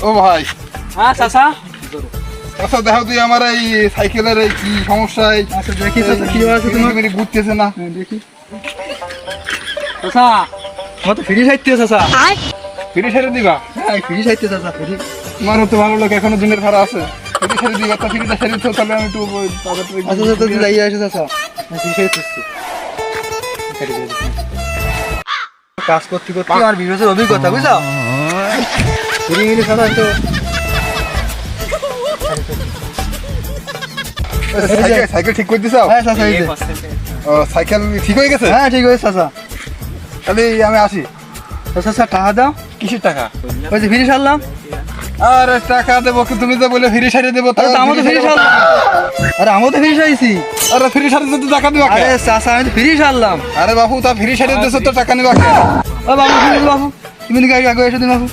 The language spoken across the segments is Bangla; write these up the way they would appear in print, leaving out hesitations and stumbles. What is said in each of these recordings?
ও ভাই, হ্যাঁ চাচা। আচ্ছা দেখো তুই আমার এই সাইকেলের এই কি সমস্যা, আচ্ছা দেখি চাচা কি হয়েছে তোমার। ঘুরতেছে না। দেখি চাচা, আমার তো ফ্রি সাইতে চাচা। ফিরে ছেড়ে দিবা? হ্যাঁ ফ্রি সাইতে চাচা, ফ্রি। তোমার তো ভালো লোক, এখনো দিনের ভাড়া আছে। ফিরে ছেড়ে দিবা, তা ফিরিটা ছেড়ে দিতে তাহলে আমি একটু আচ্ছা চাচা তুই যাই আসে চাচা, ফ্রি সাইতেছি। কাজ করতে করতে আমার বিবেচের অভিজ্ঞতা বুঝছো, ফ্রি মিলে চাচা তো। সাইকেল ঠিক করে দিছো? হ্যাঁ চাচা, এই যে। ও, সাইকেল ঠিক হয়ে গেছে? হ্যাঁ ঠিক হয়েছে চাচা। তাহলে আমি আসি। তো চাচা টাকা দাও। কিসের টাকা? ওই যে ফ্রি সারলাম। আর টাকা দেবো কি? তুমি তো বলে ফ্রি সারিয়ে দেবো। আরে তো আমি তো ফ্রি সারলাম। আরে আমি তো ফ্রি সারিয়েছি। আরে ফ্রি সারিয়ে তো টাকা দিবা? আরে চাচা আমি তো ফ্রি সারলাম। আরে বাবু, তা ফ্রি সারিয়ে দিছো তো টাকা নিবা? ও বাবু তুমি বাবু, তুমি নাকি আগে এসে দিন বাবু।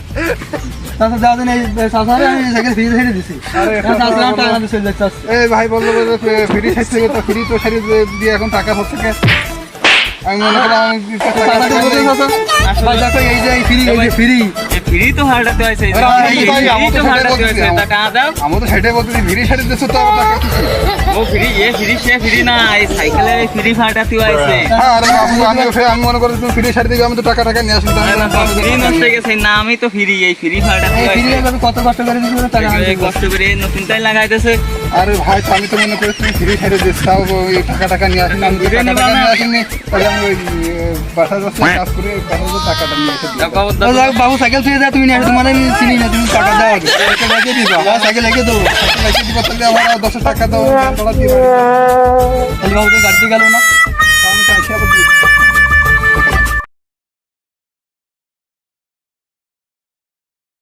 চাচা যাও দিন, এই চাচারে আমি সাইকেল ফ্রি সারিয়ে দিছি। আরে চাচা আমার টাকা দিতে চলে যাচ্ছে। এই ভাই বললো ফ্রি সারিয়ে তো ফ্রি তো সারিয়ে দিয়ে এখন টাকা হচ্ছে কে? আমি মনে করলাম আমি চাচা তো বলতে চাচা, আসলে দেখো এই যে ফ্রি, এই যে ফ্রি। ফ্রি তো হালটাতে হয়েছে, টাকা দাও। আমি তো সেটাই বলতেছি, ফ্রি সারিয়ে দিছো তো আবার টাকা কিসে? ও ফ্রি, এ ফ্রি সে ফ্রি না, এই সাইকেলের ফ্রি ফাটাতে হয়েছে। হ্যাঁ, আরে বাবু আমি মনে করি তুমি ফ্রি সারিয়ে দিবে, আমি তো টাকা নিয়ে আসি। ফ্রি নষ্ট হয়ে গেছে না, আমি তো ফ্রি, এই ফ্রি ফাটাতে এই ফ্রি হয়েছে। আমি কত কষ্ট করে দিছি টাকা আমি দেব। কষ্ট করে নতুনটাই লাগাইতেছে। আরে ভাই, আমি তো মনে করি তুমি ফ্রি সারিয়ে দিচ্ছ, তাও ওই টাকা নিয়ে আসি না। আমি তো টাকা নিয়ে আসিনি, তাহলে আমি ওই বাসা যাচ্ছি কাজ করে টাকাটা নিয়ে এসে দিই। ও যাক বাবু, সাইকেল ফিরে যা, তুমি নিয়ে আসো, তোমার আমি চিনি না, তুমি টাকা দাও আগে। সাইকেল রেখে দিবা? হ্যাঁ, সাইকেল রেখে দেবো। সাইকেল রেখে দিবা, তাহলে আমার 10 টাকা দাও, তোলা দিবা। তাহলে বাবু তুমি গাড়িতে গেল না।